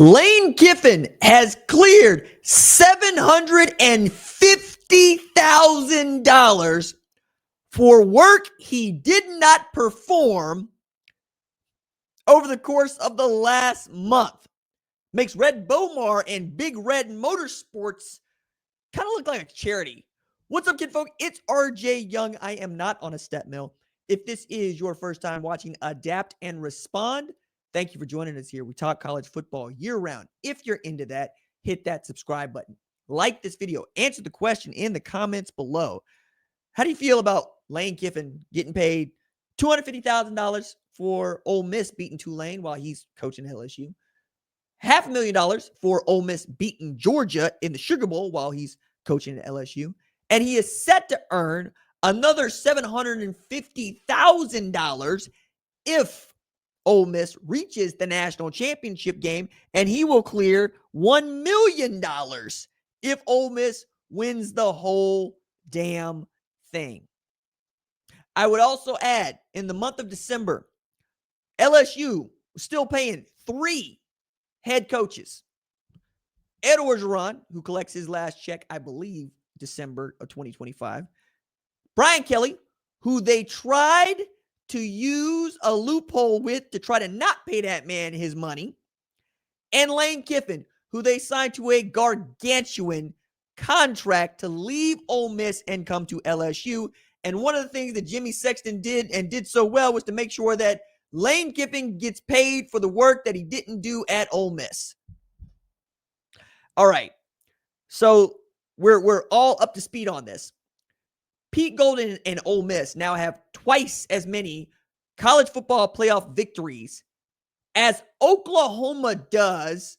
Lane Kiffin has cleared $750,000 for work he did not perform over the course of the last month. Makes Red Bomar and Big Red Motorsports kind of look like a charity. What's up, kid folk? It's RJ Young. I am not on a step mill. If this is your first time watching Adapt and Respond, thank you for joining us here. We talk college football year-round. If you're into that, hit that subscribe button. Like this video. Answer the question in the comments below. How do you feel about Lane Kiffin getting paid $250,000 for Ole Miss beating Tulane while he's coaching LSU? $500,000 for Ole Miss beating Georgia in the Sugar Bowl while he's coaching at LSU. And he is set to earn another $750,000 if Ole Miss reaches the national championship game, and he will clear $1 million if Ole Miss wins the whole damn thing. I would also add, in the month of December, LSU was still paying 3 head coaches. Ed Orgeron, who collects his last check, I believe, December of 2025. Brian Kelly, who they tried to use a loophole with to try to not pay that man his money. And Lane Kiffin, who they signed to a gargantuan contract to leave Ole Miss and come to LSU. And one of the things that Jimmy Sexton did and did so well was to make sure that Lane Kiffin gets paid for the work that he didn't do at Ole Miss. All right. So we're all up to speed on this. Pete Golden and Ole Miss now have twice as many college football playoff victories as Oklahoma does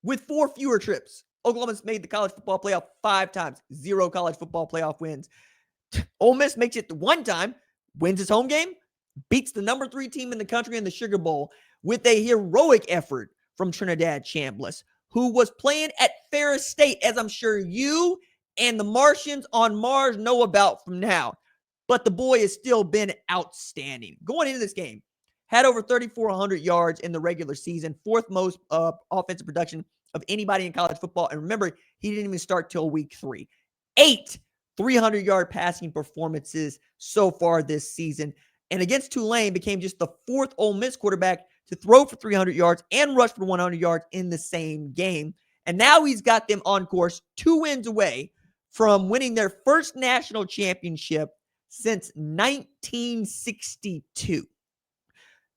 with 4 fewer trips. Oklahoma's made the college football playoff 5 times, 0 college football playoff wins. Ole Miss makes it 1 time, wins its home game, beats the number 3 team in the country in the Sugar Bowl with a heroic effort from Trinidad Chambliss, who was playing at Ferris State, as I'm sure you and the Martians on Mars know about from now. But the boy has still been outstanding. Going into this game, had over 3,400 yards in the regular season, 4th most offensive production of anybody in college football. And remember, he didn't even start till week 3. 8 300-yard passing performances so far this season. And against Tulane, became just the 4th Ole Miss quarterback to throw for 300 yards and rush for 100 yards in the same game. And now he's got them on course 2 wins away from winning their first national championship since 1962.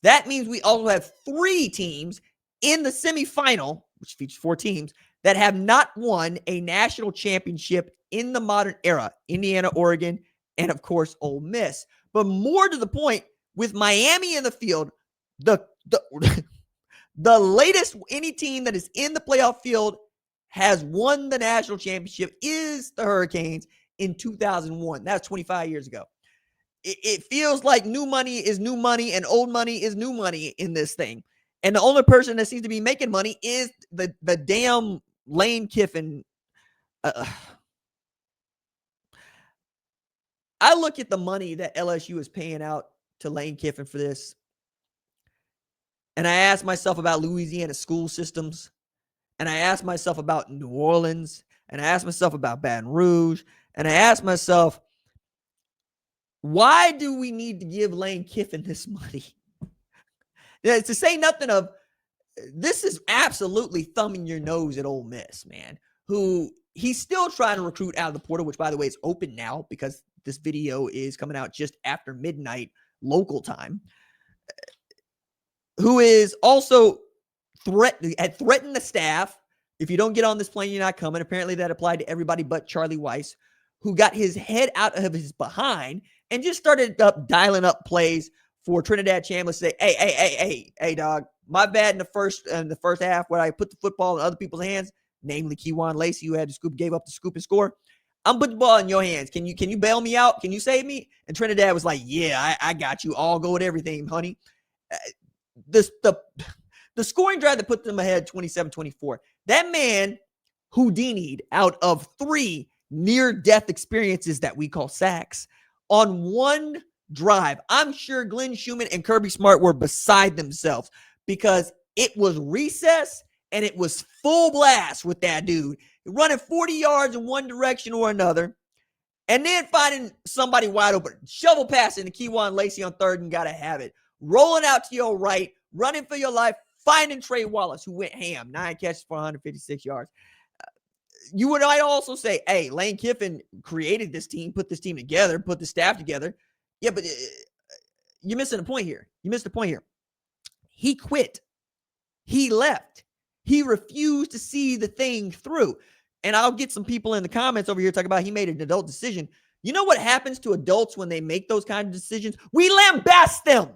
That means we also have 3 teams in the semifinal, which features 4 teams, that have not won a national championship in the modern era. Indiana, Oregon, and of course, Ole Miss. But more to the point, with Miami in the field, the latest any team that is in the playoff field has won the national championship is the Hurricanes in 2001. That's 25 years ago. It feels like new money is new money and old money is new money in this thing. And the only person that seems to be making money is the damn Lane Kiffin. I look at the money that LSU is paying out to Lane Kiffin for this, and I ask myself about Louisiana school systems, and I ask myself about New Orleans, and I ask myself about Baton Rouge, and I ask myself, why do we need to give Lane Kiffin this money? To say nothing of, this is absolutely thumbing your nose at Ole Miss, man, who he's still trying to recruit out of the portal, which, by the way, is open now because this video is coming out just after midnight local time, who is also had threatened the staff. If you don't get on this plane, you're not coming. Apparently that applied to everybody but Charlie Weiss, who got his head out of his behind and just started dialing up plays for Trinidad Chambliss to say, hey, dog, my bad in the first half where I put the football in other people's hands, namely Kejuan Lacey, who had the scoop, gave up the scoop and score. I'm putting the ball in your hands. Can you bail me out? Can you save me? And Trinidad was like, yeah, I got you. I'll go with everything, honey. The scoring drive that put them ahead 27-24. That man Houdini'd out of 3 near-death experiences that we call sacks on one drive. I'm sure Glenn Schumann and Kirby Smart were beside themselves because it was recess and it was full blast with that dude, running 40 yards in one direction or another, and then finding somebody wide open, shovel passing to Keywan Lacey on third and got to have it, rolling out to your right, running for your life, finding Trey Wallace, who went ham, 9 catches for 156 yards. You would also say, hey, Lane Kiffin created this team, put this team together, put the staff together. Yeah, but you're missing the point here. You missed the point here. He quit. He left. He refused to see the thing through. And I'll get some people in the comments over here talking about he made an adult decision. You know what happens to adults when they make those kind of decisions? We lambast them.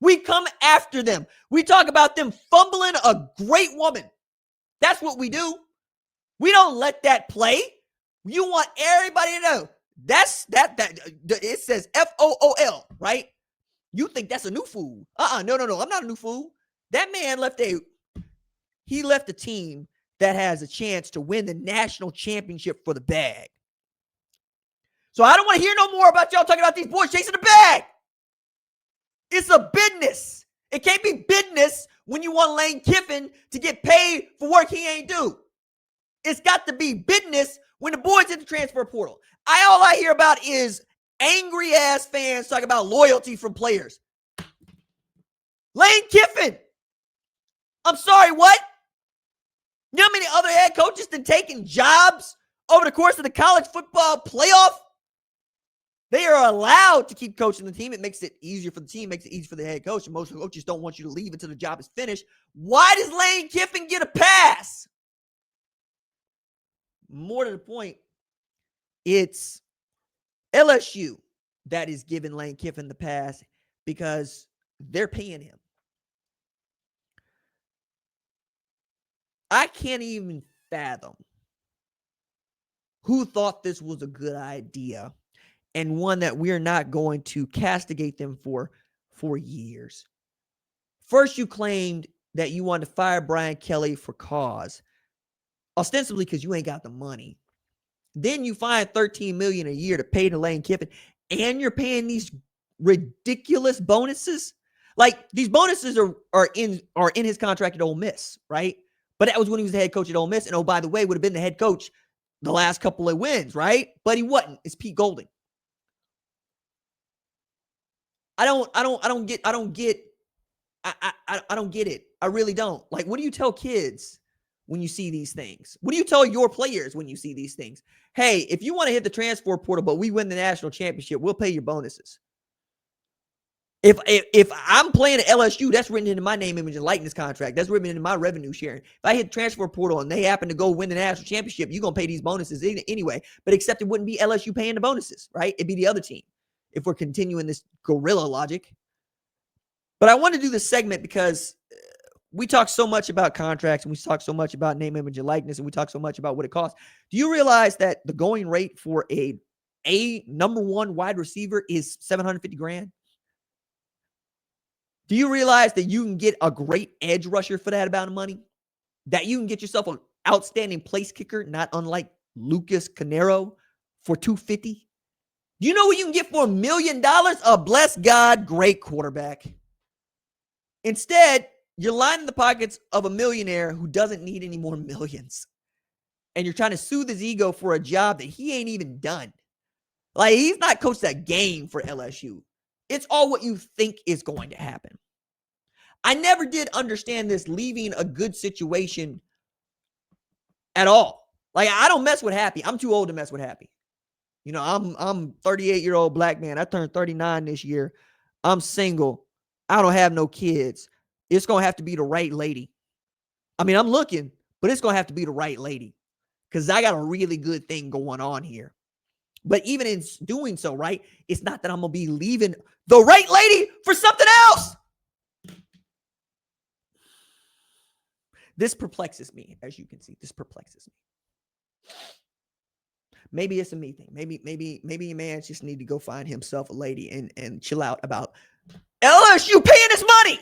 We come after them. We talk about them fumbling a great woman. That's what we do. We don't let that play. You want everybody to know. That it says FOOL, right? You think that's a new fool. No. I'm not a new fool. That man left a team that has a chance to win the national championship for the bag. So I don't want to hear no more about y'all talking about these boys chasing the bag. It's a business. It can't be business when you want Lane Kiffin to get paid for work he ain't do. It's got to be business when the boys hit the transfer portal. All I hear about is angry ass fans talking about loyalty from players. Lane Kiffin. I'm sorry, what? You know how many other head coaches been taking jobs over the course of the college football playoff? They are allowed to keep coaching the team. It makes it easier for the team, makes it easier for the head coach. And most coaches don't want you to leave until the job is finished. Why does Lane Kiffin get a pass? More to the point, it's LSU that is giving Lane Kiffin the pass because they're paying him. I can't even fathom who thought this was a good idea and one that we're not going to castigate them for years. First, you claimed that you wanted to fire Brian Kelly for cause, ostensibly because you ain't got the money. Then you find $13 million a year to pay to Lane Kiffin, and you're paying these ridiculous bonuses. Like, these bonuses are in his contract at Ole Miss, right? But that was when he was the head coach at Ole Miss. And oh, by the way, would have been the head coach the last couple of wins, right? But he wasn't. It's Pete Golding. I don't get it. I really don't. Like, what do you tell kids when you see these things? What do you tell your players when you see these things? Hey, if you want to hit the transfer portal, but we win the national championship, we'll pay your bonuses. If I'm playing at LSU, that's written into my name, image, and likeness contract. That's written into my revenue sharing. If I hit the transfer portal and they happen to go win the national championship, you're going to pay these bonuses anyway. But except it wouldn't be LSU paying the bonuses, right? It'd be the other team if we're continuing this gorilla logic. But I want to do this segment because we talk so much about contracts and we talk so much about name, image, and likeness, and we talk so much about what it costs. Do you realize that the going rate for a number one wide receiver is $750,000? Do you realize that you can get a great edge rusher for that amount of money? That you can get yourself an outstanding place kicker, not unlike Lucas Canero, for $250,000? Do you know what you can get for $1 million? A bless God, great quarterback. Instead, you're lining the pockets of a millionaire who doesn't need any more millions. And you're trying to soothe his ego for a job that he ain't even done. Like, he's not coached that game for LSU. It's all what you think is going to happen. I never did understand this leaving a good situation at all. Like, I don't mess with Happy. I'm too old to mess with Happy. You know, I'm 38-year-old black man. I turned 39 this year. I'm single. I don't have no kids. It's going to have to be the right lady. I mean, I'm looking, but it's going to have to be the right lady because I got a really good thing going on here. But even in doing so, right, it's not that I'm going to be leaving the right lady for something else. This perplexes me, as you can see. This perplexes me. Maybe it's a me thing. Maybe a man just need to go find himself a lady and chill out about LSU paying his money.